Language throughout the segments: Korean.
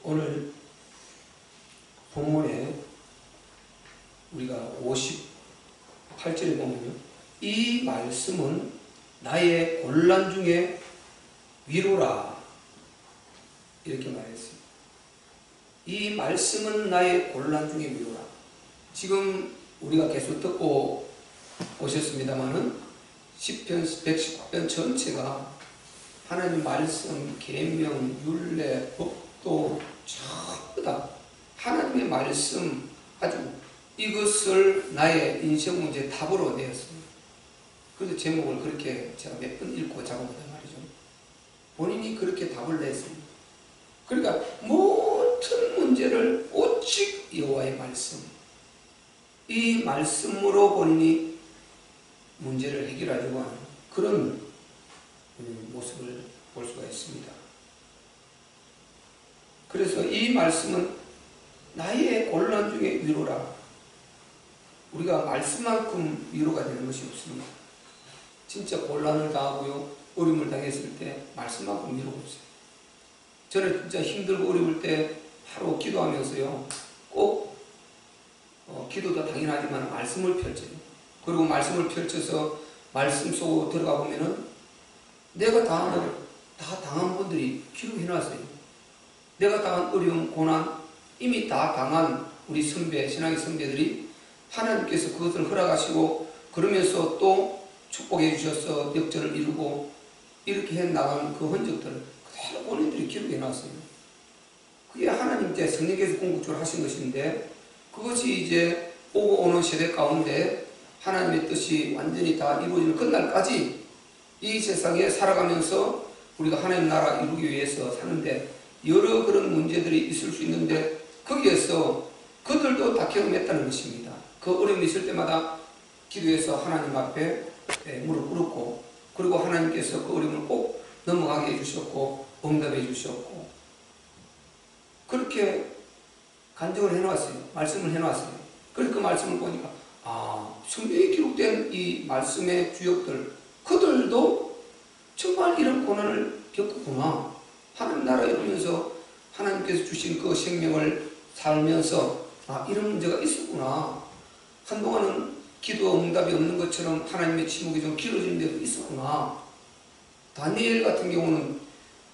오늘 본문에 우리가 58절에 보면 이 말씀은 나의 곤란 중에 위로라 이렇게 말했습니다. 이 말씀은 나의 곤란 중에 위로라. 지금 우리가 계속 듣고 오셨습니다마는 시편 119편 전체가 하나님 말씀, 계명, 율례, 법도 전부 다 하나님의 말씀 아주 이것을 나의 인생 문제 답으로 내었습니다. 그래서 제목을 그렇게 제가 몇 번 읽고 작업하단 말이죠. 본인이 그렇게 답을 냈습니다. 그러니까 모든 문제를 오직 여호와의 말씀, 이 말씀으로 본인이 문제를 해결하려고 하는 그런 모습을 볼 수가 있습니다. 그래서 이 말씀은 나의 곤란 중에 위로라. 우리가 말씀만큼 위로가 되는 것이 없습니다. 진짜 곤란을 당하고요, 어려움을 당했을 때 말씀만큼 위로가 없어요. 저는 진짜 힘들고 어려울 때 하루 기도하면서요, 꼭 기도도 당연하지만 말씀을 펼쳐요. 그리고 말씀을 펼쳐서 말씀 속으로 들어가 보면은 내가 다 당한 분들이 기록해놨어요. 내가 당한 어려움, 고난 이미 다 당한 우리 선배, 신앙의 선배들이 하나님께서 그것을 허락하시고 그러면서 또 축복해 주셔서 역전을 이루고 이렇게 해나간 그 흔적들을 그대로 본인들이 기록해놨어요. 그게 하나님께 성령께서 궁극적으로 하신 것인데, 그것이 이제 오고 오는 세대 가운데 하나님의 뜻이 완전히 다 이루어지는 그날까지 이 세상에 살아가면서 우리가 하나님 나라 이루기 위해서 사는데 여러 그런 문제들이 있을 수 있는데, 거기에서 그들도 다 경험했다는 것입니다. 그 어려움이 있을 때마다 기도해서 하나님 앞에 무릎 꿇었고, 그리고 하나님께서 그 어려움을 꼭 넘어가게 해주셨고 응답해 주셨고, 그렇게 간증을 해놨어요. 말씀을 해놨어요. 그래서 그 말씀을 보니까 성경에 기록된 이 말씀의 주역들, 그들도 정말 이런 고난을 겪었구나. 하나님 나라 이루면서 하나님께서 주신 그 생명을 살면서 이런 문제가 있었구나. 한동안은 기도 응답이 없는 것처럼 하나님의 침묵이 좀 길어지는 데도 있었구나. 다니엘 같은 경우는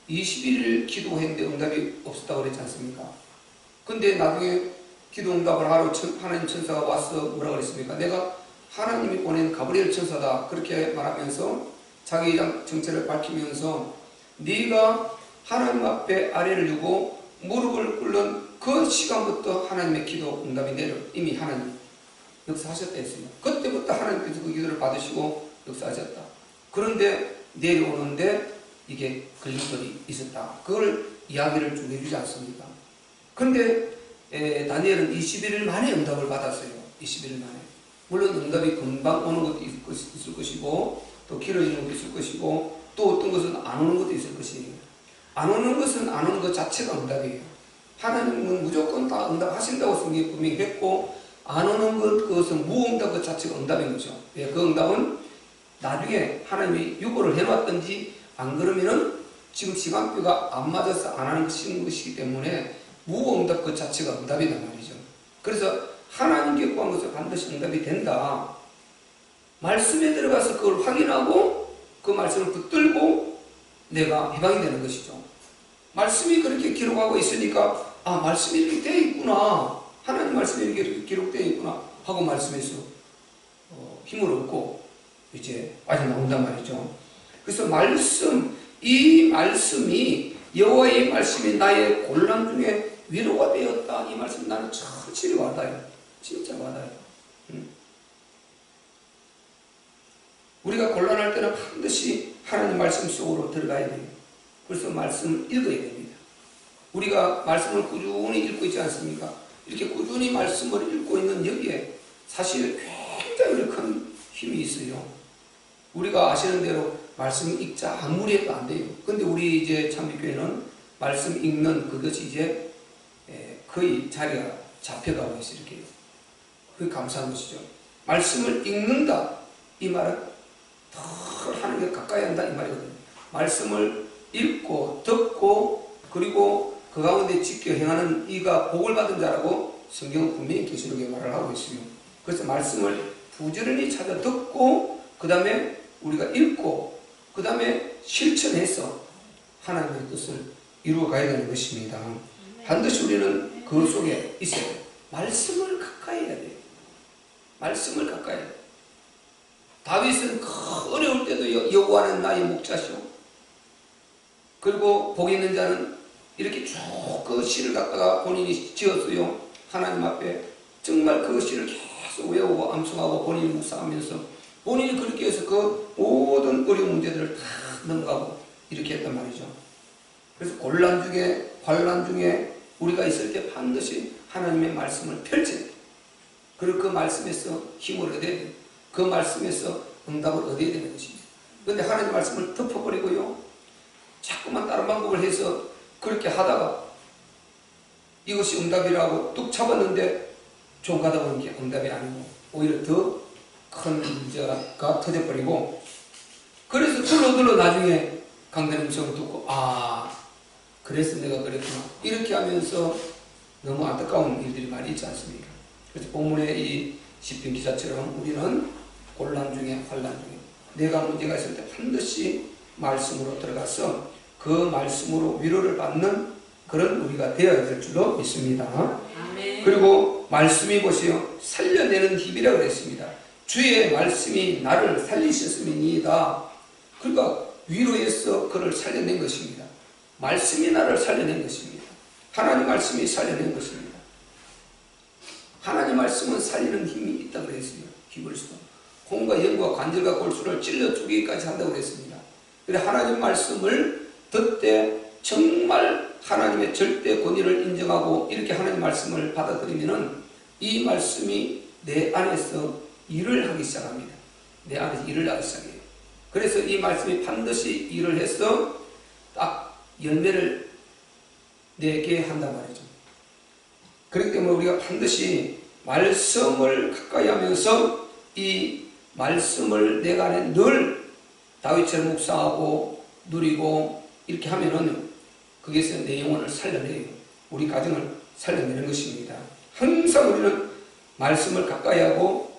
21일 기도했는데 응답이 없었다고 그랬지 않습니까? 근데 나중에 기도 응답을 하러 하나님 천사가 와서 뭐라 그랬습니까? 내가 하나님이 보낸 가브리엘 천사다. 그렇게 말하면서 자기 정체를 밝히면서 네가 하나님 앞에 아래를 두고 무릎을 꿇는 그 시간부터 하나님의 기도 응답이 이미 하나님 역사하셨다 했습니다. 그때부터 하나님께서 그 기도를 받으시고 역사하셨다. 그런데 내려오는데 이게 걸림돌이 있었다. 그걸 이야기를 쭉 해주지 않습니까? 그런데 다니엘은 21일 만에 응답을 받았어요. 21일 만에. 물론 응답이 금방 오는 것도 있을 것이고 또 길어지는 것도 있을 것이고 또 어떤 것은 안 오는 것도 있을 것이에요. 안 오는 것은 안 오는 것 자체가 응답이에요. 하나님은 무조건 다 응답하신다고 성경에 분명히 했고, 안 오는 그것은 무응답 것 자체가 응답인 거죠. 그 응답은 나중에 하나님이 유보를 해놨든지 안 그러면은 지금 시간표가 안 맞아서 안 하는 것이기 때문에 무응답 것 자체가 응답이란 말이죠. 그래서 하나님께 구한 것은 반드시 응답이 된다. 말씀에 들어가서 그걸 확인하고 그 말씀을 붙들고 내가 해방이 되는 것이죠. 말씀이 그렇게 기록하고 있으니까 말씀이 이렇게 되어 있구나. 하나님 말씀이 이렇게 기록되어 있구나 하고 말씀에서 힘을 얻고 이제 빠져나온단 말이죠. 그래서 이 말씀이 여호와의 말씀이 나의 곤란 중에 위로가 되었다. 이 말씀 나는 절실히 와닿아요. 진짜 와닿아요. 우리가 곤란할 때는 반드시 하나님 말씀 속으로 들어가야 돼요. 그래서 말씀을 읽어야 됩니다. 우리가 말씀을 꾸준히 읽고 있지 않습니까? 이렇게 꾸준히 말씀을 읽고 있는 여기에 사실 굉장히 큰 힘이 있어요. 우리가 아시는 대로 말씀 읽자 아무리 해도 안 돼요. 근데 우리 이제 참빛교회는 말씀 읽는 그것이 이제 거의 자리가 잡혀가고 있어요. 이렇게. 그게 감사한 것이죠. 말씀을 읽는다. 이 말은 더 하나님께 가까이 한다. 이 말이거든요. 말씀을 읽고 듣고 그리고 그 가운데 지켜 행하는 이가 복을 받은 자라고 성경은 분명히 계시록에 말을 하고 있어요. 그래서 말씀을 부지런히 찾아 듣고 그 다음에 우리가 읽고 그 다음에 실천해서 하나님의 뜻을 이루어 가야 되는 것입니다. 반드시 우리는 그 속에 있어야 돼요. 말씀을 가까이 해야 돼요. 말씀을 가까이 해야 돼요. 다윗은 어려울 때도 여호와는 나의 목자시오. 그리고 복 있는 자는 이렇게 쭉 그 시를 갖다가 본인이 지었어요. 하나님 앞에 정말 그 시를 계속 외우고 암송하고 본인이 묵상하면서 본인이 그렇게 해서 그 모든 어려운 문제들을 다 넘어가고 이렇게 했단 말이죠. 그래서 곤란 중에 환난 중에 우리가 있을 때 반드시 하나님의 말씀을 펼쳐야 돼요. 그리고 그 말씀에서 힘을 얻어야 돼요. 그 말씀에서 응답을 얻어야 되는 것입니다. 그런데 하나님의 말씀을 덮어버리고요, 자꾸만 다른 방법을 해서 그렇게 하다가 이것이 응답이라고 뚝 잡았는데 좀 가다 보니 응답이 아니고 오히려 더 큰 문제가 터져버리고, 그래서 둘러둘러 나중에 강단 음성을 듣고 그래서 내가 그랬구나 이렇게 하면서 너무 안타까운 일들이 많이 있지 않습니까? 그래서 본문의 이 시편 기자처럼 우리는 곤란 중에 환난 중에 내가 문제가 있을 때 반드시 말씀으로 들어가서 그 말씀으로 위로를 받는 그런 우리가 되어야 될 줄로 믿습니다. 아멘. 그리고 말씀이 보세요, 살려내는 힘이라고 그랬습니다. 주의 말씀이 나를 살리셨음이니이다. 그러니까 위로해서 그를 살려낸 것입니다. 말씀이 나를 살려낸 것입니다. 하나님 말씀이 살려낸 것입니다. 하나님 말씀은 살리는 힘이 있다고 그랬어요. 힘을 써 콩과 연과 관절과 골수를 찔러 죽이기까지 한다고 그랬습니다. 그래 하나님 말씀을 듣되 정말 하나님의 절대 권위를 인정하고 이렇게 하나님 말씀을 받아들이면은 이 말씀이 내 안에서 일을 하기 시작합니다. 내 안에서 일을 하기 시작해요. 그래서 이 말씀이 반드시 일을 해서 딱 열매를 내게 한단 말이죠. 그렇기 때문에 우리가 반드시 말씀을 가까이 하면서 이 말씀을 내가 안에 늘 다윗처럼 묵상하고 누리고 이렇게 하면은 거기서 내 영혼을 살려내요. 우리 가정을 살려내는 것입니다. 항상 우리는 말씀을 가까이 하고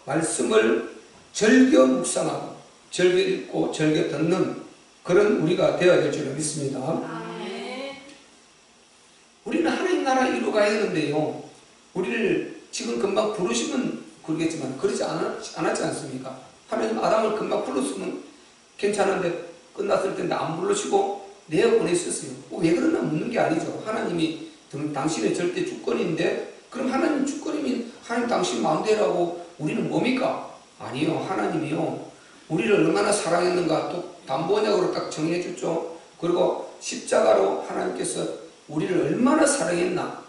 말씀을 즐겨 묵상하고 즐겨 읽고 즐겨 듣는 그런 우리가 되어야 될 줄 믿습니다. 아멘. 우리는 하나님 나라 이루어 가야 되는데요, 우리를 지금 금방 부르시면 그러겠지만 그러지 않았지 않습니까? 하나님 아담을 금방 불렀으면 괜찮은데 끝났을 텐데 안 부르시고 내어 보내셨어요. 왜 그러나 묻는 게 아니죠. 하나님이 당신의 절대 주권인데 그럼 하나님 주권이면 하나님 당신 마음대로라고 우리는 뭡니까? 아니요. 하나님이요, 우리를 얼마나 사랑했는가 또 담보냐고로 딱 정해 줬죠. 그리고 십자가로 하나님께서 우리를 얼마나 사랑했나,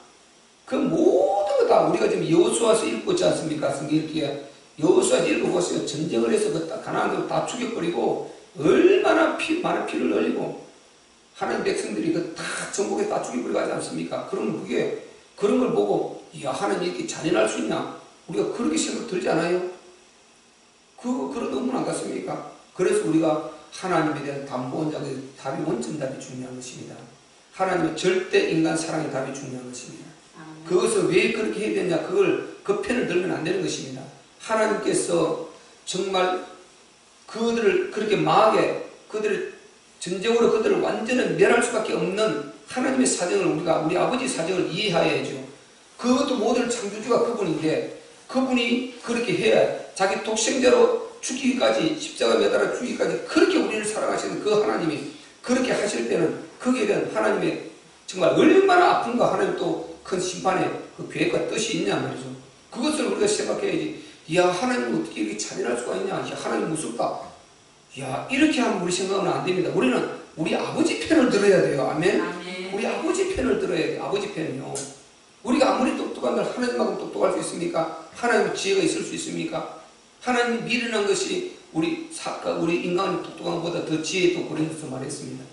그 모든 거 다 우리가 지금 여호수아서 읽고 있지 않습니까? 성경 읽기에 여호수아서 읽어보세요. 전쟁을 해서 그 가나안들 다 죽여버리고 얼마나 많은 피를 흘리고 하나님 백성들이 그 다 전국에 다 죽여버리고 하지 않습니까? 그러면 그게 그런 걸 보고 야 하나님 이렇게 잔인할 수 있냐, 우리가 그렇게 생각 들지 않아요? 그런 의문 안 같습니까? 그래서 우리가 하나님에 대한 담보원자의 답이 원점답이 중요한 것입니다. 하나님의 절대 인간 사랑의 답이 중요한 것입니다. 그것을 왜 그렇게 해야 되냐, 그걸 그 편을 들면 안 되는 것입니다. 하나님께서 정말 그들을 그렇게 망하게 그들을 전적으로 그들을 완전히 멸할 수밖에 없는 하나님의 사정을 우리가 우리 아버지 사정을 이해해야죠. 그것도 모든 창조주가 그분인데 그분이 그렇게 해야 자기 독생자로 죽기까지 십자가 매달아 죽기까지 그렇게 우리를 사랑하시는 그 하나님이 그렇게 하실 때는 거기에 대한 하나님의 정말 얼마나 아픈가, 하나님 또 큰 심판의 그 계획과 뜻이 있냐 말이죠. 그것을 우리가 생각해야지. 야 하나님 어떻게 이렇게 잔인할 수가 있냐, 야 하나님 무섭다, 야 이렇게 하면 우리 생각은 안 됩니다. 우리는 우리 아버지 편을 들어야 돼요. 아멘. 우리 아버지 편을 들어야 돼요. 아버지 편이요. 우리가 아무리 똑똑한들 하나님만큼 똑똑할 수 있습니까? 하나님의 지혜가 있을 수 있습니까? 하나님 미련한 것이 우리 인간의 똑똑한 것보다 더 지혜 있고 그런 것을 말했습니다.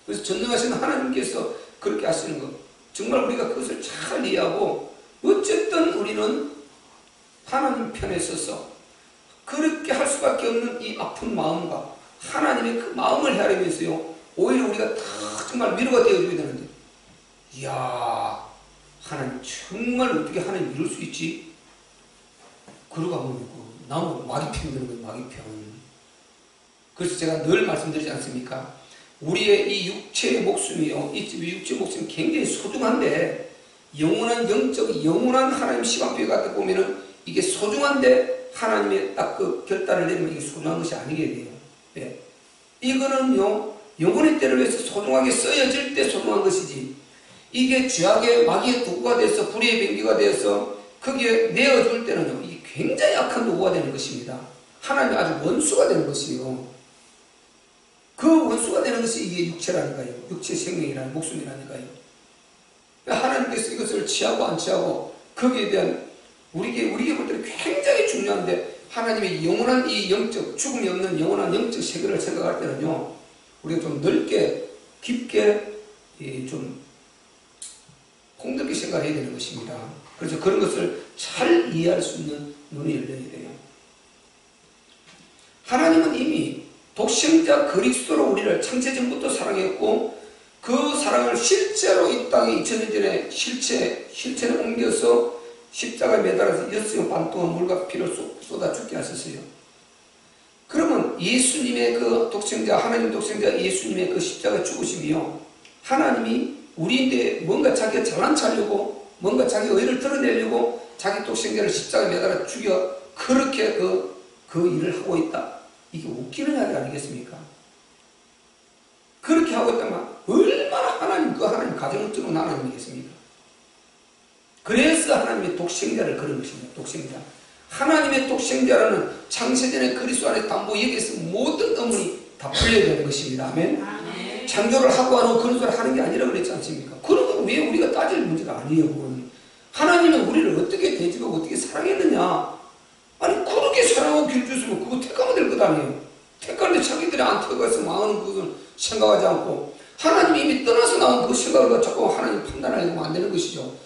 그래서 전능하신 하나님께서 그렇게 하시는 것, 정말 우리가 그것을 잘 이해하고 어쨌든 우리는 하나님 편에 서서 그렇게 할 수밖에 없는 이 아픈 마음과 하나님의 그 마음을 헤아리면서요, 오히려 우리가 다 정말 위로가 되어줘야 되는데 이야, 하나님 정말 어떻게 하나님 이럴 수 있지? 그러고 하면 나무 마귀편 드는 거예요. 마귀편. 그래서 제가 늘 말씀드리지 않습니까? 우리의 이 육체의 목숨이요, 이 육체의 목숨이 굉장히 소중한데, 영원한 영적 영원한 하나님 시간표에 갖다 보면은 이게 소중한데 하나님의 딱 그 결단을 내리면 이게 소중한 것이 아니게 돼요. 네. 이거는요, 영혼의 때를 위해서 소중하게 쓰여질 때 소중한 것이지, 이게 죄악의 마귀의 도구가 돼서 불의의 병기가 돼서 거기에 내어줄 때는요, 이게 굉장히 악한 도구가 되는 것입니다. 하나님 아주 원수가 되는 것이요. 그 원수가 되는 것이 이게 육체라니까요. 육체 생명이라는 목숨이라니까요. 하나님께서 이것을 취하고 안 취하고 거기에 대한 우리에게 볼 때는 굉장히 중요한데, 하나님의 영원한 이 영적, 죽음이 없는 영원한 영적 세계를 생각할 때는요, 우리가 좀 넓게 깊게 좀 공덕히 생각해야 되는 것입니다. 그래서 그런 것을 잘 이해할 수 있는 눈이 열려야 돼요. 하나님은 이미 독생자 그리스도로 우리를 창세전부터 사랑했고, 그 사랑을 실제로 이 땅에 2000년 전에 실체를 옮겨서 십자가에 매달아서 6시간 반 동안 물과 피를 쏟아 죽게 하셨어요. 그러면 예수님의 그 독생자, 하나님 독생자 예수님의 그 십자가 죽으심이요, 하나님이 우리인데 뭔가 자기가 잘난 척하려고, 뭔가 자기 의를 드러내려고 자기 독생자를 십자가에 매달아 죽여 그렇게 그 일을 하고 있다. 이게 웃기는 이야기 아니겠습니까? 그렇게 하고 있다면 얼마나 하나님, 그 하나님 가정을 뜨는 하나님이겠습니까? 그래서 하나님의 독생자를 그런 것입니다. 독생자. 하나님의 독생자라는 창세전의 그리스도 안에 담보, 여기에서 모든 의문이 다 풀려야 되는 것입니다. 아멘. 아멘. 창조를 하고 안 하고 그런 소리 하는 게 아니라 그랬지 않습니까? 그런 건 왜 우리가 따질 문제가 아니에요. 그건. 하나님은 우리를 어떻게 대접하고 어떻게 사랑했느냐? 아니, 그렇게 사랑하고 길 줬으면 그거 택하면 될 것 아니에요. 택하는데 자기들이 안 택해서 망하는 그것을 생각하지 않고, 하나님이 이미 떠나서 나온 그 생각을 자꾸 하나님 판단하려면 안 되는 것이죠.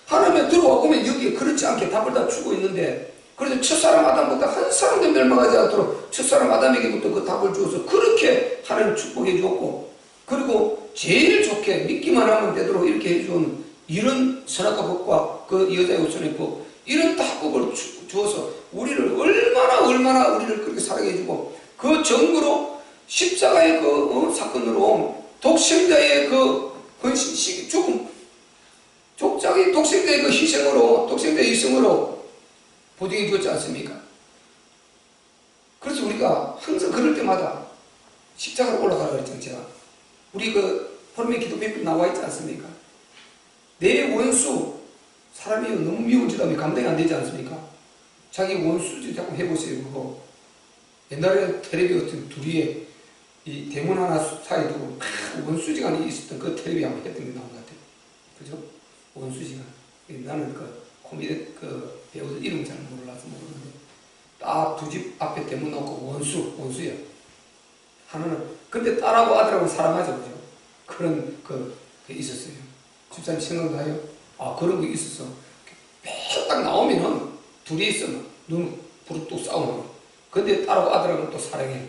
하나님이 들어와 보면 여기에 그렇지 않게 답을 다 주고 있는데, 그래서 첫사람 아담부터 한 사람도 멸망하지 않도록 첫사람 아담에게부터 그 답을 주어서 그렇게 하나님 축복해 주었고, 그리고 제일 좋게 믿기만 하면 되도록 이렇게 해준 이런 선악과 법과 그 여자의 후손의 법, 이런 답법을 주어서 우리를 얼마나 우리를 그렇게 사랑해주고, 그 정부로 십자가의 그 사건으로 독생자의 그 헌신, 죽음, 독생자의 그 독생자의 희생으로 보증해 주었지 않습니까? 그래서 우리가 항상 그럴 때마다 십자가로 올라가라 그랬잖아요. 제가. 우리 그 홀매 기도 몇 번 나와 있지 않습니까? 내 원수, 사람이 너무 미운 짓 하면 감당이 안 되지 않습니까? 자기 원수지 자꾸 해보세요. 그거 옛날에 텔레비 같은 둘이 이 대문 하나 사이에 두고 원수지간이 있었던 그 텔레비 한번 했던 게 나온 것 같아요. 그죠? 원수지간. 나는 그 코미디 그 배우들 이름 잘 몰라서 모르는데, 딱 두 집 앞에 대문 놓고 원수야. 하나는 근데 딸하고 아들하고 사랑하죠, 그죠? 그런 그 있었어요. 집사님 생각나요? 아, 그런 게 있었어. 딱 나오면은 둘이 있으면 눈 부릅뚝 싸우는 거. 근데 딸하고 아들하고 또 사랑해.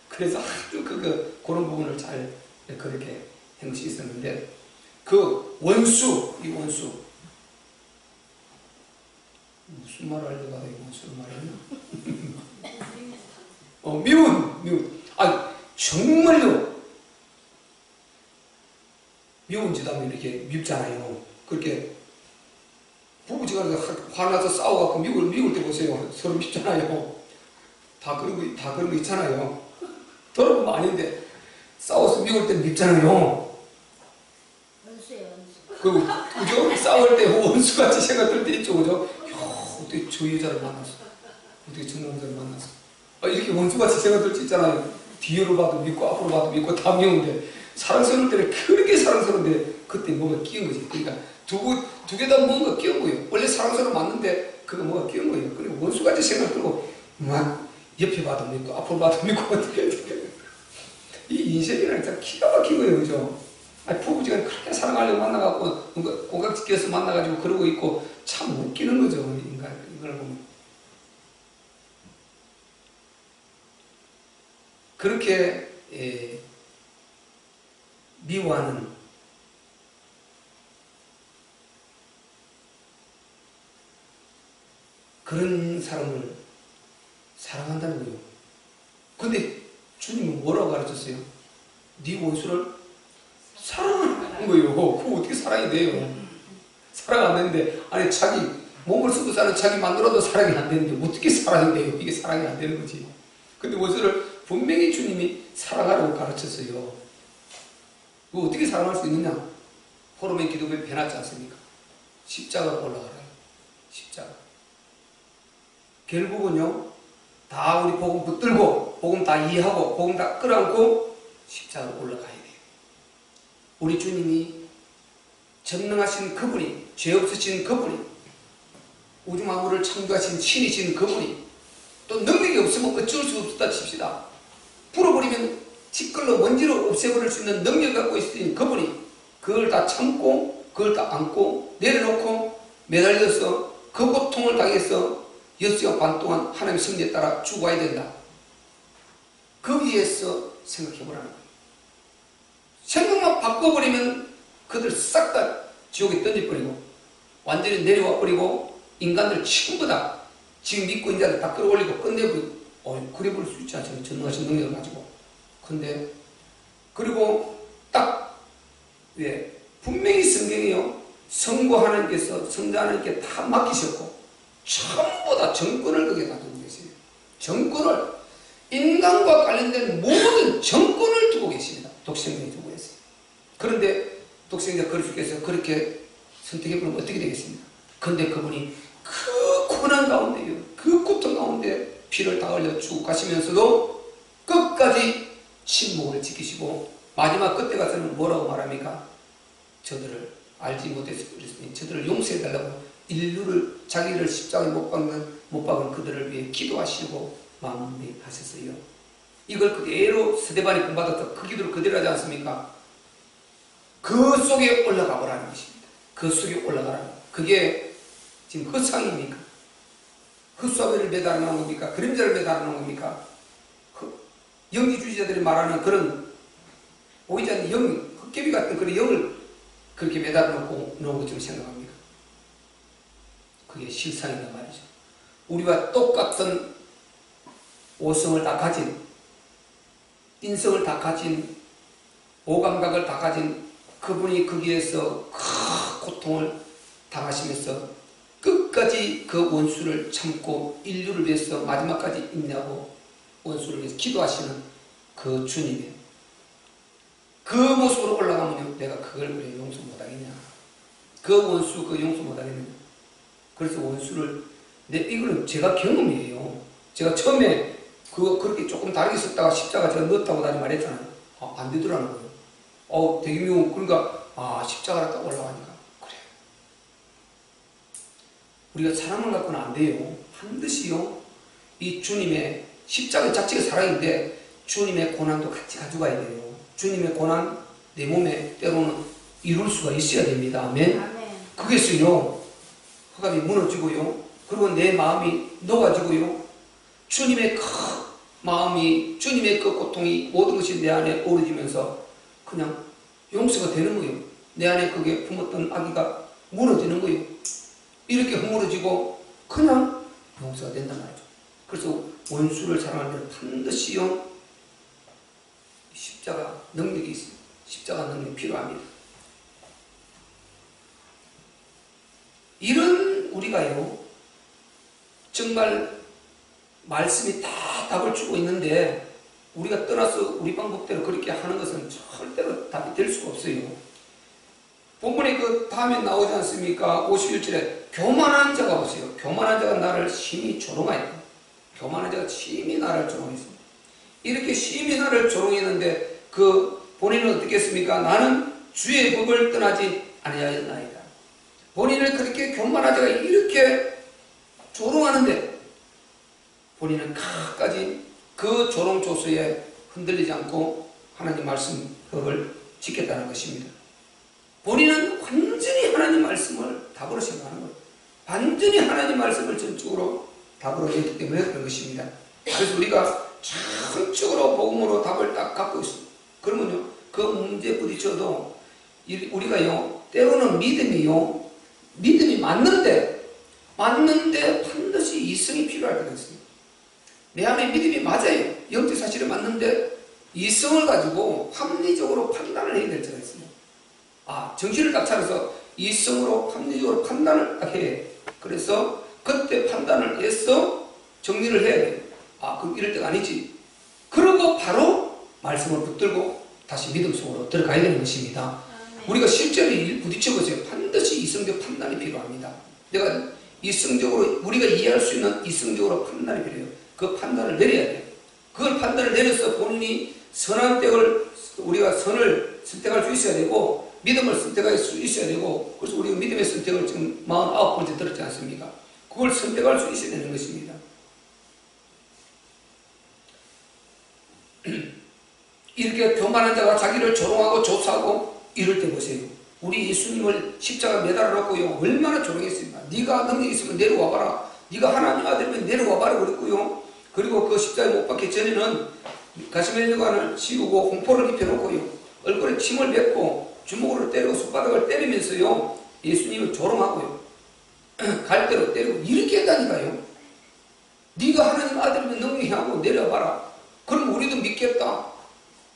그래서 아주 그런 부분을 잘 그렇게 한 것이 있었는데, 그 원수, 이 원수 무슨 말을 하려고 하다 이 원수를 말하냐? 미운. 아, 정말로 미운 짓 하면 이렇게 밉잖아요. 그렇게 부부지간에 화나서 싸워갖고 미울 때 보세요. 서로 밉잖아요. 다 그런 거 있잖아요. 더러운 거 아닌데 싸워서 미울 때 밉잖아요. 원수예요, 원수. 그죠? 싸울 때 원수같이 생각할 때 있죠, 그죠? 어떻게 저 여자를 만났어? 어떻게 저 남자를 만났어? 아, 이렇게 원수같이 생각할 수 있잖아요. 뒤로 봐도 믿고 앞으로 봐도 믿고 다 미운데, 사랑스러울 때는 그렇게 사랑스러운데 그때 뭐가 끼운 거지. 그러니까 두 개 다 뭔가 끼운 거예요. 원래 사랑스러워 맞는데 그거 뭐가 끼운 거예요. 그리고 원수같이 생각하고 막 옆에 봐도 믿고 앞으로 봐도 믿고 이 인생이랑 진짜 기가 막힌 거예요, 그죠? 아니, 부부지간 그렇게 사랑하려고 만나갖고 뭔가 고각지 껴서 만나가지고 그러고 있고 참 웃기는 거죠, 인간 이걸 보면. 그렇게 미워하는 그런 사람을 사랑한다는 거예요. 근데 주님은 뭐라고 가르쳤어요? 네 원수를 사랑하는 거예요. 그럼 어떻게 사랑이 돼요? 사랑 안 되는데, 아니 자기 몸을 쓰고 사는 자기 만들어도 사랑이 안 되는데 어떻게 사랑이 돼요? 이게 사랑이 안 되는 거지. 근데 원수를 분명히 주님이 사랑하라고 가르쳤어요. 그거 어떻게 사랑할 수 있느냐? 포럼의 기도부에 배놨지 않습니까? 십자가로 올라가라. 십자가. 결국은요, 다 우리 복음 붙들고, 복음 다 이해하고, 복음 다 끌어안고, 십자가로 올라가야 돼요. 우리 주님이 전능하신 그분이, 죄 없으신 그분이, 우주 만물을 창조하신 신이신 그분이, 또 능력이 없으면 어쩔 수 없다 칩시다. 풀어버리면 짓걸로 먼지로 없애버릴 수 있는 능력을 갖고 있으신 그분이, 그걸 다 참고, 그걸 다 안고, 내려놓고, 매달려서 그 고통을 당해서 6시간 반 동안 하나님의 섭리에 따라 죽어야 된다. 거기에서 생각해보라는 거예요. 생각만 바꿔버리면 그들 싹 다 지옥에 던져버리고 완전히 내려와 버리고 인간들 전부 다 지금 믿고 있는 자들 다 끌어올리고 끝내버리고 그래 볼 수 있지 않습니까? 전능하신 능력을 가지고. 근데 그리고 딱 분명히 성경이요, 성부 하나님께서 성자 하나님께 다 맡기셨고 전부 다 정권을 거기에 다 두고 계세요. 정권을, 인간과 관련된 모든 정권을 두고 계십니다. 독생자에 두고 계세요. 그런데 독생자 그리스도께서 그렇게 선택해보면 어떻게 되겠습니까? 근데 그분이 그 고난 가운데요, 그 고통 가운데 피를 다 흘려 죽고 가시면서도 끝까지 침묵을 지키시고 마지막 끝에 가서는 뭐라고 말합니까? 저들을 알지 못해서 그랬으니 저들을 용서해달라고 인류를, 자기를 십자가에 못 박은 그들을 위해 기도하시고 마무리하셨어요. 이걸 그대로 스데반이 본받아서 그 기도를 그대로 하지 않습니까? 그 속에 올라가 보라는 것입니다. 그 속에 올라가라는, 그게 지금 헛상입니까? 헛수아비를 매달아놓은 겁니까? 그림자를 매달아놓은 겁니까? 영지주의자들이 말하는 그런 보이지 않는 영, 헛개비 같은 그런 영을 그렇게 매달아놓고 놓은 것처럼 생각합니까? 그게 실상이란 말이죠. 우리와 똑같은 오성을 다 가진, 인성을 다 가진, 오감각을 다 가진 그분이 거기에서 큰 고통을 당하시면서 끝까지 그 원수를 참고 인류를 위해서 마지막까지 인내하고 원수를 위해서 기도하시는 그 주님의 그 모습으로 올라가면 내가 그걸 왜 용서 못하겠냐? 그 원수 그 용서 못하겠느냐? 그래서 원수를, 이거는 제가 경험이에요. 제가 처음에 그렇게 조금 다르게 썼다가 십자가 제가 넣었다고 다시 말했잖아요. 안 되더라는 거예요. 되게 미워. 그러니까 십자가를 딱 올라가니까 그래. 우리가 사랑을 갖고는 안 돼요. 반드시요, 이 주님의 십자가의 자체가 사랑인데 주님의 고난도 같이 가져가야 돼요. 주님의 고난 내 몸에 때로는 이룰 수가 있어야 됩니다. 아멘. 그게서요, 흑암이 무너지고요, 그리고 내 마음이 녹아지고요, 주님의 그 마음이, 주님의 그 고통이 모든 것이 내 안에 어우러지면서 그냥 용서가 되는 거예요. 내 안에 그게 품었던 아기가 무너지는 거예요. 이렇게 허물어지고 그냥 용서가 된단 말이죠. 그래서 원수를 사랑할 때는 반드시요, 십자가 능력이 있습니다. 십자가 능력이 필요합니다. 이런 우리가요, 정말 말씀이 다 답을 주고 있는데 우리가 떠나서 우리 방법대로 그렇게 하는 것은 절대로 답이 될 수가 없어요. 본문에 그 다음에 나오지 않습니까? 51절에 교만한 자가 보세요. 교만한 자가 나를 심히 조롱하였다. 교만한 자가 심히 나를 조롱했습니다. 이렇게 심히 나를 조롱했는데 그 본인은 어떻게 했습니까? 나는 주의 법을 떠나지 아니하였나이다. 본인을 그렇게 교만한 자가 이렇게 조롱하는데 본인은 끝까지 그 조롱 조소에 흔들리지 않고 하나님 말씀 법을 지켰다는 것입니다. 본인은 완전히 하나님 말씀을 답으로 생각하는 거예요. 완전히 하나님 말씀을 전적으로 답으로 했기 때문에 그런 것입니다. 그래서 우리가 전적으로 복음으로 답을 딱 갖고 있습니다. 그러면요, 그 문제에 부딪혀도 우리가요, 때로는 믿음이 맞는데 맞는데 반드시 이성이 필요할 때가 있어요. 내 안에 믿음이 맞아요. 영적 사실이 맞는데 이성을 가지고 합리적으로 판단을 해야 될 때가 있어요. 정신을 딱 차려서 이성으로 합리적으로 판단을 딱 해. 그래서 그때 판단을 해서 정리를 해야 돼요. 그럼 이럴 때가 아니지. 그러고 바로 말씀을 붙들고 다시 믿음 속으로 들어가야 되는 것입니다. 우리가 실제로 부딪혀보세요. 반드시 이성적 판단이 필요합니다. 내가 이성적으로, 우리가 이해할 수 있는 이성적으로 판단이 필요해요. 그 판단을 내려야 돼요. 그걸 판단을 내려서 본인이 선한 때를, 우리가 선을 선택할 수 있어야 되고, 믿음을 선택할 수 있어야 되고, 그래서 우리가 믿음의 선택을 지금 49번째 들었지 않습니까? 그걸 선택할 수 있어야 되는 것입니다. 이렇게 교만한 자가 자기를 조롱하고 조사하고 이럴 때 보세요. 우리 예수님을 십자가 매달아 놓고요. 얼마나 조롱했습니까? 네가 능력이 있으면 내려와 봐라. 네가 하나님 아들이면 내려와 봐라 그랬고요. 그리고 그 십자가에 못 박기 전에는 가시멜리관을 씌우고 홍포를 입혀놓고요. 얼굴에 침을 뱉고 주먹으로 때리고 손바닥을 때리면서요. 예수님을 조롱하고요. 갈대로 때리고 이렇게 했다니까요. 네가 하나님 아들이면 능력이 하고 내려와 봐라. 그럼 우리도 믿겠다.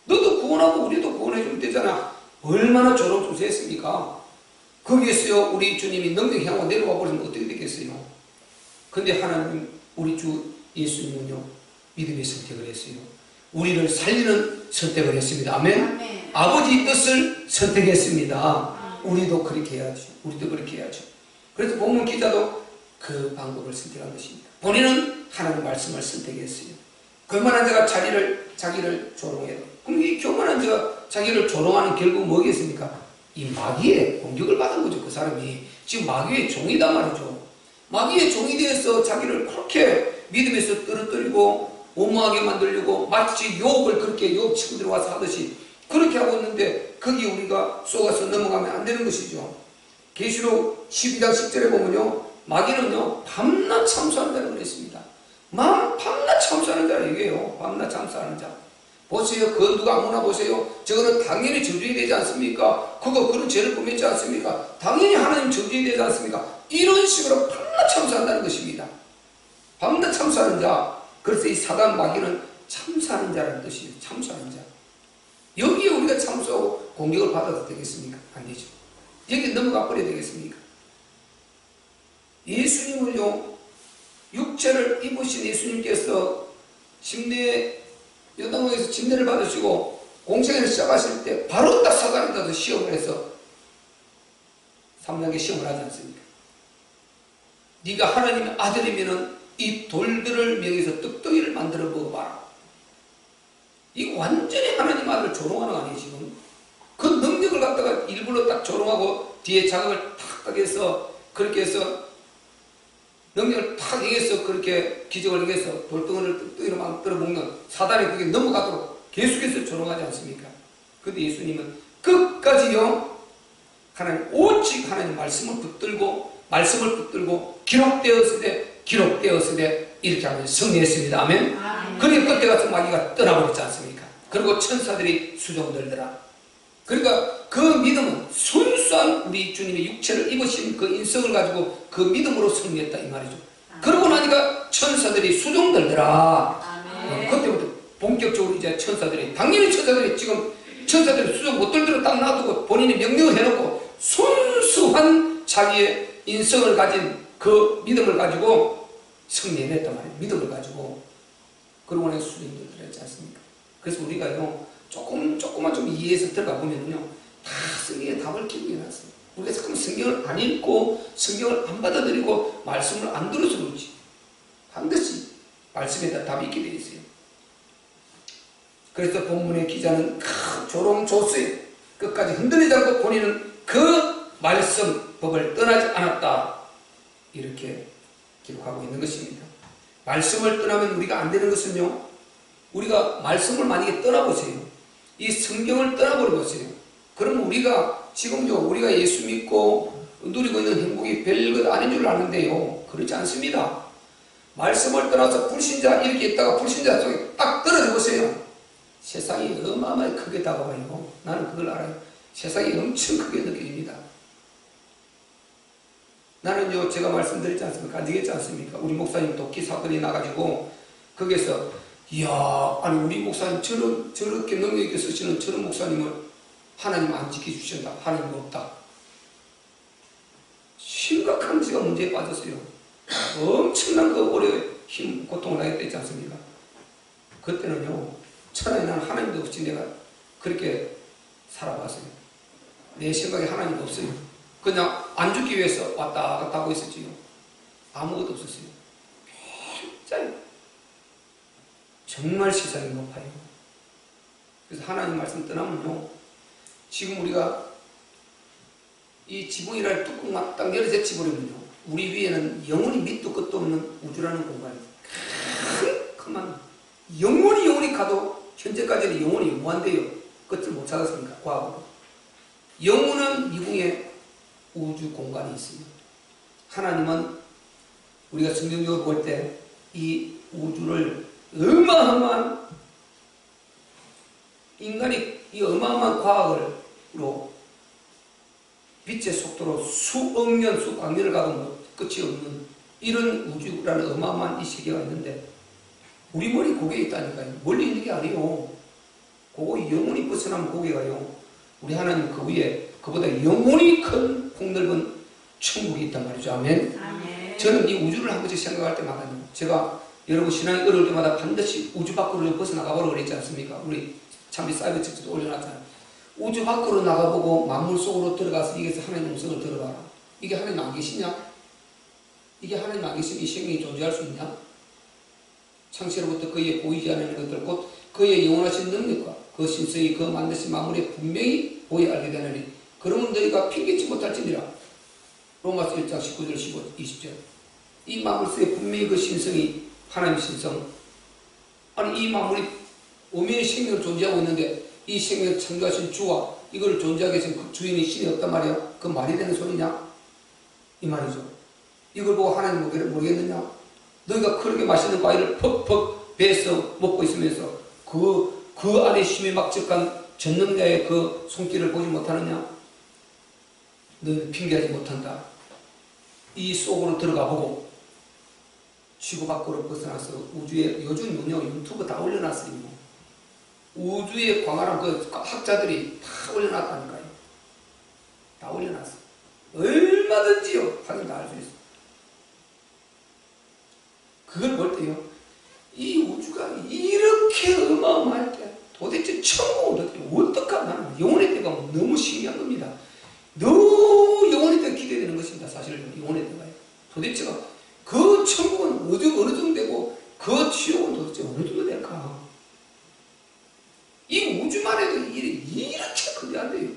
너도 구원하고 우리도 구원해주면 되잖아. 얼마나 조롱 조세했습니까? 거기에서요 우리 주님이 능력이 하고 내려와 버리면 어떻게 되겠어요? 근데 하나님 우리 주 예수님은요 믿음의 선택을 했어요. 우리를 살리는 선택을 했습니다. 아멘? 아멘. 아버지 뜻을 선택했습니다. 우리도 그렇게 해야죠. 우리도 그렇게 해야죠. 그래서 본문 기자도 그 방법을 선택한 것입니다. 본인은 하나님의 말씀을 선택했어요. 교만한 자가 자기를 조롱해요. 그럼 이 교만한 자가 자기를 조롱하는 결국 뭐겠습니까? 이 마귀의 공격을 받은 거죠. 그 사람이 지금 마귀의 종이다 말이죠. 마귀의 종이 되어서 자기를 그렇게 믿음에서 떨어뜨리고 오모하게 만들려고 마치 욕을 그렇게 욕 치고 들어와서 하듯이 그렇게 하고 있는데 거기 우리가 속아서 넘어가면 안 되는 것이죠. 계시록 12장 10절에 보면요 마귀는요 밤낮 참수한다고 그랬습니다. 밤낮 참수하는 자라 이게요. 밤낮 참수하는 자. 보세요. 그 누가 아무나 보세요. 저거는 당연히 저주해야 되지 않습니까? 그런 죄를 범했지 않습니까? 당연히 하나님 저주해야 되지 않습니까? 이런 식으로 밤낮 참수한다는 것입니다. 밤낮 참수하는 자. 그래서 이 사단 마귀는 참수하는 자라는 뜻이에요. 참수하는 자. 여기에 우리가 참수하고 공격을 받아도 되겠습니까? 안 되죠. 여기 넘어가 버려야 되겠습니까? 예수님을요 육체를 입으신 예수님께서 침례 요단강에서 침례를 받으시고 공생애를 시작하실 때 바로 딱 사단에다도 시험을 해서 3단계 시험을 하지 않습니까? 네가 하나님의 아들이면은 이 돌들을 명해서 떡덩이를 만들어 먹어봐라. 이거 완전히 하나님 아들을 조롱하는 거 아니에요 지금? 그 능력을 갖다가 일부러 딱 조롱하고 뒤에 자극을 탁 해서 그렇게 해서 능력을 탁 얘기해서 그렇게 기적을 얘기해서 돌덩이를 떡덩이로 만들어 먹는 사단이 그게 넘어가도록 계속해서 조롱하지 않습니까? 근데 예수님은 끝까지요 하나님 오직 하나님 말씀을 붙들고 기록되었으되 이렇게 하면 승리했습니다. 아멘? 그러니까 그때 가서 마귀가 떠나버렸지 않습니까? 그리고 천사들이 수종들더라. 그러니까 그 믿음은 순수한 우리 주님의 육체를 입으신 그 인성을 가지고 그 믿음으로 승리했다 이 말이죠. 그러고 나니까 천사들이 수종들더라. 그때부터 본격적으로 이제 천사들이 당연히 지금 천사들이 수종 못 들도록 딱 놔두고 본인이 명령을 해놓고 순수한 자기의 인성을 가진 그 믿음을 가지고 승리해냈단 말이에요. 믿음을 가지고 그러고 나서 수종들더라 했지 않습니까? 그래서 우리가요 조금만 좀 이해해서 들어가 보면요 다 성경에 답을 기록해 놨어요. 우리가 자꾸 성경을 안 읽고 성경을 안 받아들이고 말씀을 안 들어서 그렇지 반드시 말씀에 답이 있게 되어 있어요. 그래서 본문의 기자는 조롱조수에 끝까지 흔들리지 않고 본인은 그 말씀 법을 떠나지 않았다 이렇게 기록하고 있는 것입니다. 말씀을 떠나면 우리가 안 되는 것은요 우리가 말씀을 만약에 떠나보세요. 이 성경을 떠나버려 보세요. 그러면 우리가 지금요 우리가 예수 믿고 누리고 있는 행복이 별것 아닌 줄 아는데요 그렇지 않습니다. 말씀을 떠나서 불신자 이렇게 있다가 불신자 속에 딱 떨어져 보세요. 세상이 어마어마하게 크게 다가와요. 나는 그걸 알아요. 세상이 엄청 크게 느껴집니다. 나는요, 제가 말씀드렸지 않습니까? 안되겠지 않습니까? 우리 목사님 도끼 사건이 나가지고, 거기에서, 이야, 아니, 우리 목사님 저렇게 능력 있게 쓰시는 저런 목사님을 하나님 안 지켜주신다. 하나님 없다. 심각한 제가 문제에 빠졌어요. 엄청난 그 오래 고통을 당했다 했지 않습니까? 그때는요, 차라리 나는 하나님도 없이 내가 그렇게 살아봤어요. 내 생각에 하나님도 없어요. 그냥 안 죽기 위해서 왔다 갔다 하고 있었지요. 아무것도 없었어요. 진짜 정말 세상이 높아요. 그래서 하나님 말씀 떠나면요, 지금 우리가 이 지붕이라는 뚜껑만 딱 열어서 집어버리면요, 우리 위에는 영원히 밑도 끝도 없는 우주라는 공간이에요. 그만 영원히 가도 현재까지는 영원히 무한대요. 끝을 못 찾았으니까 과학으로. 영원한 미궁에 우주 공간이 있습니다. 하나님은 우리가 성경적으로 볼 때 이 우주를 어마어마한 인간이 이 어마어마한 과학으로 빛의 속도로 수억 년, 수억 년을 가도 끝이 없는 이런 우주라는 어마어마한 이 세계가 있는데 우리 머리 고개에 있다니까요. 멀리 있는 게 아니에요. 그거 영원히 벗어나면 고개 가요. 우리 하나님 그 위에 그보다 영원히 큰 폭넓은 천국이 있단 말이죠. 아멘. 아멘. 저는 이 우주를 한 번씩 생각할 때마다요, 제가 여러분 신앙이 어려울 때마다 반드시 우주 밖으로 좀 벗어나가보라고 그랬지 않습니까? 우리 참비 사이버 책도 올려놨잖아요. 우주 밖으로 나가보고 만물 속으로 들어가서 이게서 하나님의 음성을 들어봐라. 이게 하나님 안 계시냐? 이게 하나님 안 계시면 이 생명이 존재할 수 있냐? 창세로부터 그의 보이지 않는 것들 곧 그의 영원하신 능력과 그 신성이 그 만드신 만물에 분명히 보여 알게 되느니 그러면 너희가 핑계치 못할지니라. 로마서 1장 19절 15, 20절. 이 만물속에 분명히 그 신성이 하나님의 신성. 아니 이 만물이 오면의 생명을 존재하고 있는데 이 생명을 창조하신 주와 이걸 존재하게 하신 그 주인이 신이 없단 말이야. 그 말이 되는 소리냐? 이 말이죠. 이걸 보고 하나님 모르겠느냐? 너희가 그렇게 맛있는 과일을 퍽퍽 배에서 먹고 있으면서 그 안에 심히 막적한 전능자의 그 손길을 보지 못하느냐? 너희는 핑계하지 못한다. 이 속으로 들어가 보고 지구 밖으로 벗어나서 우주에 요즘은요 유튜브 다 올려놨어요. 우주의 광활한 그 학자들이 다 올려놨다니까요. 다 올려놨어. 얼마든지요 확인 다 할 수 있어. 그걸 볼 때요, 이 우주가 이렇게 어마어마할 때 도대체 천국은 어떻게 나는 영혼의 때가 너무 신기한 겁니다. 너무 영혼의 때가 기대되는 것입니다. 사실 영혼의 때가요. 도대체가 그 천국은 어느 정도 되고 그 지옥은 도대체 어느 정도 될까? 이 우주만 해도 이렇게 거대한데요.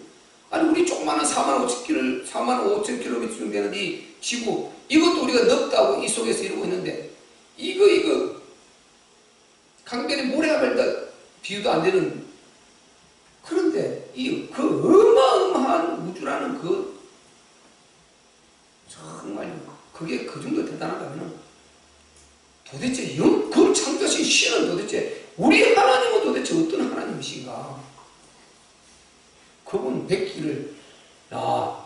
아니 우리 조그마한 4만 5천 킬로미터 정도 되는 이 지구, 이것도 우리가 넓다고 이 속에서 이러고 있는데 이거 강변에 모래가 밟다 비유도 안 되는. 그런데 그 어마어마한 우주라는 그 정말 그게 그 정도 대단하다면 도대체 그 창조하신 신은 도대체 우리 하나님은 도대체 어떤 하나님이신가? 그분 뵙기를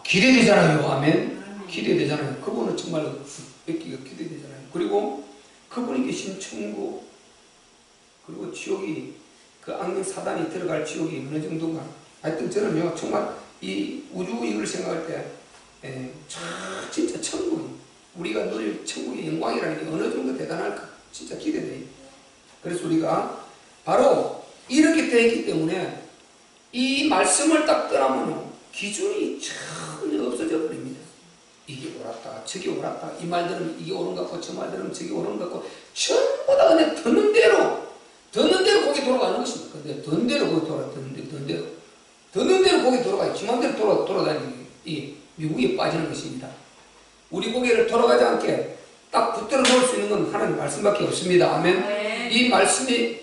기대되잖아요. 아멘. 기대되잖아요. 그분은 정말 뵙기가 기대되잖아요. 그리고 그분이 계신 천국, 그리고 지옥이 그 악령 사단이 들어갈 지옥이 어느 정도인가. 하여튼 저는요 정말 이 우주 이걸 생각할 때 진짜 천국이 우리가 누릴 천국의 영광이라는 게 어느 정도 대단할까 진짜 기대돼요. 그래서 우리가 바로 이렇게 되어 있기 때문에 이 말씀을 딱 떠나면 기준이 전혀 없어져 버립니다. 이게 옳았다 저게 옳았다 이 말 들으면 이게 옳은 것 같고 저 말 들으면 저게 옳은 것 같고 전부 다 그냥 듣는 대로 거기 돌아가는 것입니다. 근데 듣는 대로 거기 듣는 대로 거기 돌아가요. 지맘대로 돌아다니는 이 미국에 빠지는 것입니다. 우리 고개를 돌아가지 않게 딱 붙들어 놓을 수 있는 건 하나님 말씀밖에 없습니다. 아멘. 네. 이 말씀이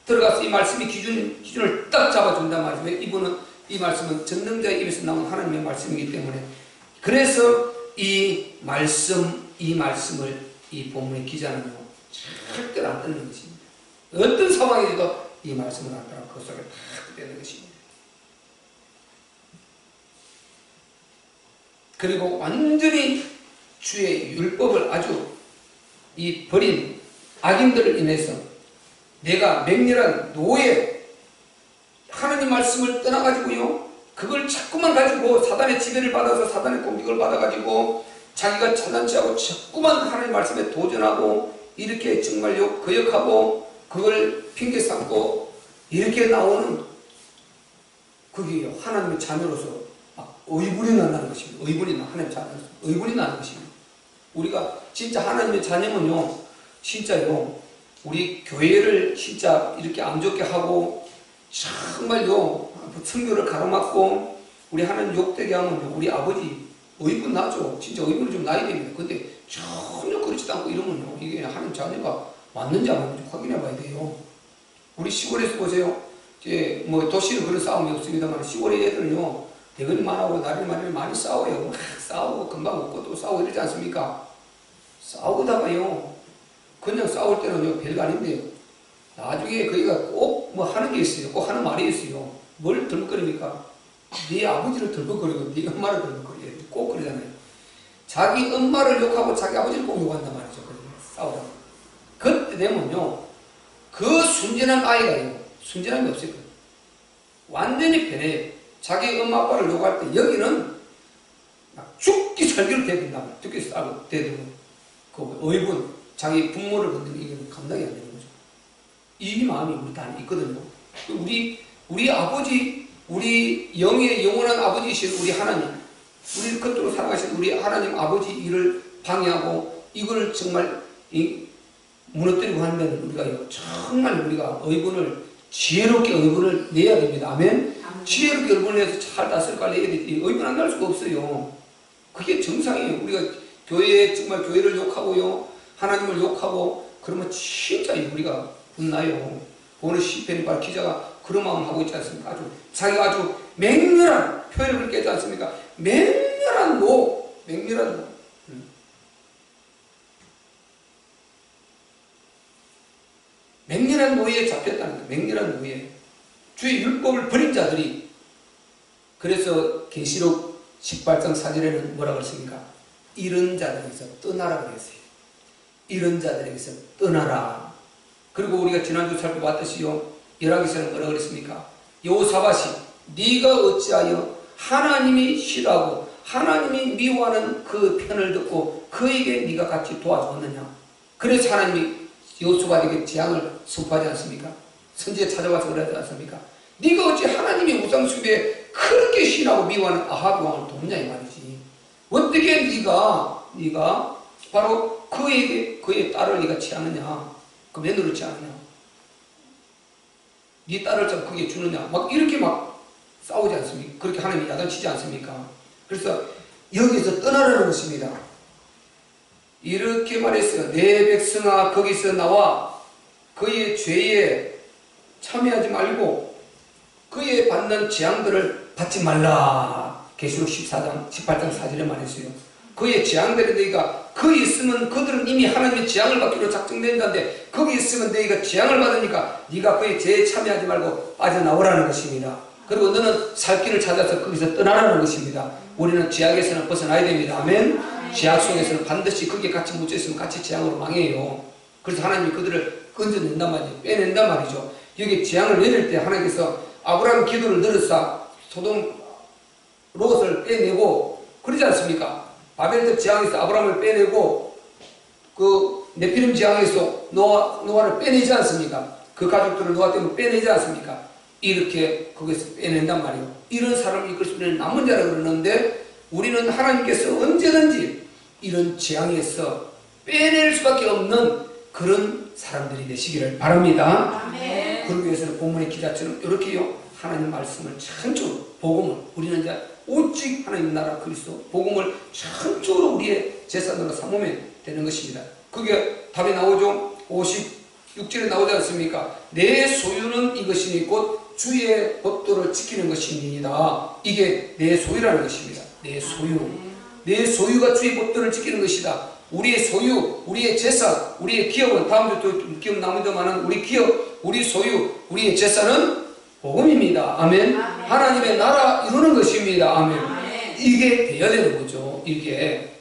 들어가서 이 말씀이 기준을 딱 잡아준단 말이죠. 이분은 이 말씀은 전능자의 입에서 나온 하나님의 말씀이기 때문에 그래서 이 말씀을 이 본문의 기자는요 절대로 안 듣는 것입니다. 어떤 상황에서도 이 말씀을 안 따라 그 속에 딱 되는 것입니다. 그리고 완전히 주의 율법을 아주 이 버린 악인들을 인해서 내가 맹렬한 노예, 하나님 말씀을 떠나가지고요, 그걸 자꾸만 가지고 사단의 지배를 받아서 사단의 공격을 받아가지고 자기가 찬란치하고 자꾸만 하나님 말씀에 도전하고 이렇게 정말요 거역하고 그걸 핑계 삼고 이렇게 나오는 그게 하나님의 자녀로서 의분이 난다는 것입니다. 의분이 나, 하나님의 자녀로서 의분이 나는 것입니다. 우리가 진짜 하나님의 자녀면요, 진짜요, 우리 교회를 진짜 이렇게 안 좋게 하고 정말요 선교를 가로막고 우리 하나님 욕되게 하면요, 우리 아버지 의분 나죠. 진짜 의분이 좀 나야 됩니다. 근데 전혀 그렇지도 않고 이러면요, 이게 하나님 자녀가 맞는지 안 맞는지 확인해 봐야 돼요. 우리 시골에서 보세요. 이제 뭐 도시는 그런 싸움이 없습니다만 시골의 애들은요, 대건이 많아고 날이 많이 싸워요. 막 싸우고 금방 웃고 또 싸우고 이러지 않습니까? 싸우다가요, 그냥 싸울 때는요 별거 아닌데요, 나중에 거기가 꼭 뭐 하는 게 있어요. 꼭 하는 말이 있어요. 뭘 덜컥거립니까? 네 아버지를 덜컥거리고 네 엄마를 덜컥거려요. 꼭 그러잖아요. 자기 엄마를 욕하고 자기 아버지를 꼭 욕한단 말이죠. 싸우다가 그때 되면요, 그 순진한 아이가요, 순진함이 없어요. 완전히 변해요. 자기 엄마 아빠를 욕할 때 여기는 막 죽기 살기로 대든단 말이에요. 죽기 싸고 대들고 그 의분, 자기 부모를 건드리는 이게 감당이 안 되는 거죠. 이 마음이 우리 다 있거든요. 우리 아버지, 우리 영의 영원한 아버지이신 우리 하나님, 우리 겉으로 살아가신 우리 하나님 아버지 일을 방해하고 이걸 정말 무너뜨리고 하면 우리가 정말 우리가 의분을 지혜롭게 의분을 내야 됩니다. 아멘. 지혜롭게 의분을 내서 잘 다스릴까 내야 되지. 의분 안 날 수가 없어요. 그게 정상이에요. 우리가 교회에 정말 교회를 욕하고요, 하나님을 욕하고 그러면 진짜 우리가 분나요. 오늘 시편이 바로 기자가 그런 마음 하고 있지 않습니까? 자기가 아주 맹렬한 표현을 그렇게 했지 않습니까? 맹렬한 노. 맹렬한 노예에 잡혔다는 거예요. 맹렬한 노예. 주의 율법을 버린 자들이. 그래서 계시록 18장 4절에는 뭐라고 했습니까? 이런 자들에게서 떠나라 그랬어요. 이런 자들에게서 떠나라. 그리고 우리가 지난주 살펴봤듯이요, 열왕기서는 뭐라고 그랬습니까? 여호사밧이 네가 어찌하여 하나님이 싫어하고 하나님이 미워하는 그 편을 듣고 그에게 네가 같이 도와주었느냐. 그래서 하나님이 여호사밧에게 재앙을 선포하지 않습니까? 선지에 찾아와서 그러지 않습니까? 네가 어찌 하나님의 우상 숭배에 그렇게 신하고 미워하는 아합 왕을 돕냐 이 말이지. 어떻게 네가 바로 그의 딸을 네가 취하느냐, 그 며느리를 취하느냐, 네 딸을 좀 그게 주느냐, 막 이렇게 막 싸우지 않습니까? 그렇게 하나님이 야단치지 않습니까? 그래서 여기서 떠나라는 것입니다. 이렇게 말했어요. 내 백성아 거기서 나와 그의 죄에 참여하지 말고 그의 받는 재앙들을 받지 말라. 계시록 18장 4절에 말했어요. 그의 재앙들에 너희가 거기 있으면 그들은 이미 하나님의 재앙을 받기로 작정된다는데 거기 있으면 너희가 재앙을 받으니까 네가 그의 죄에 참여하지 말고 빠져나오라는 것입니다. 그리고 너는 살 길을 찾아서 거기서 떠나라는 것입니다. 우리는 죄악에서는 벗어나야 됩니다. 아멘. 죄악 속에서는 반드시 거기에 같이 묻혀있으면 같이 재앙으로 망해요. 그래서 하나님이 그들을 건져낸단 말이죠. 빼낸단 말이죠. 여기 재앙을 내릴 때 하나님께서 아브라함 기도를 들으사 소돔 롯을 빼내고 그러지 않습니까? 바벨탑 재앙에서 아브라함을 빼내고 그 네피림 재앙에서 노아를 빼내지 않습니까? 그 가족들을 노아 때문에 빼내지 않습니까? 이렇게 거기서 빼낸단 말이에요. 이런 사람을 이끌 수 있는 남은 자라 그러는데 우리는 하나님께서 언제든지 이런 재앙에서 빼낼 수밖에 없는 그런 사람들이 되시기를 바랍니다. 아멘. 그러기 위해서는 본문의 기자처럼 이렇게요, 하나님 말씀을 전적으로 복음을 우리는 이제 오직 하나님 나라 그리스도 복음을 전적으로 우리의 재산으로 삼으면 되는 것입니다. 그게 답이 나오죠. 56절에 나오지 않습니까? 내 소유는 이것이니 곧 주의 법도를 지키는 것입니다. 이게 내 소유라는 것입니다. 내 소유. 내 소유가 주의 법도를 지키는 것이다. 우리의 소유, 우리의 재산, 우리의 기업은 다음 주도 기업 나옵니다만은 우리 기업, 우리 소유, 우리의 재산은 복음입니다. 아멘. 하나님의 나라 이루는 것입니다. 아멘. 이게 돼야 되는 거죠. 이게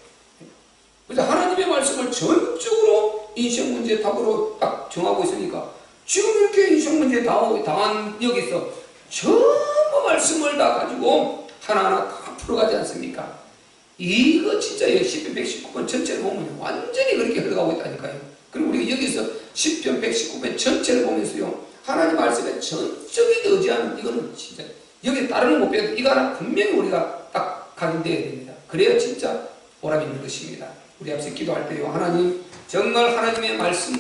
전적으로 인생 문제 답으로 딱 정하고 있으니까 지금 이렇게 인생 문제 당한 여기서 전부 말씀을 다 가지고 하나하나 다 풀어가지 않습니까? 이거 진짜 10편 119편 전체를 보면 완전히 그렇게 흘러가고 있다니까요. 그리고 우리가 여기서 10편 119편 전체를 보면서요, 하나님 말씀에 전적인 의지하는 이거는 진짜 여기 다른 못 배워도 이거 하나 분명히 우리가 딱 각인되어야 됩니다. 그래야 진짜 보람 있는 것입니다. 우리 앞서 기도할 때요, 하나님 정말 하나님의 말씀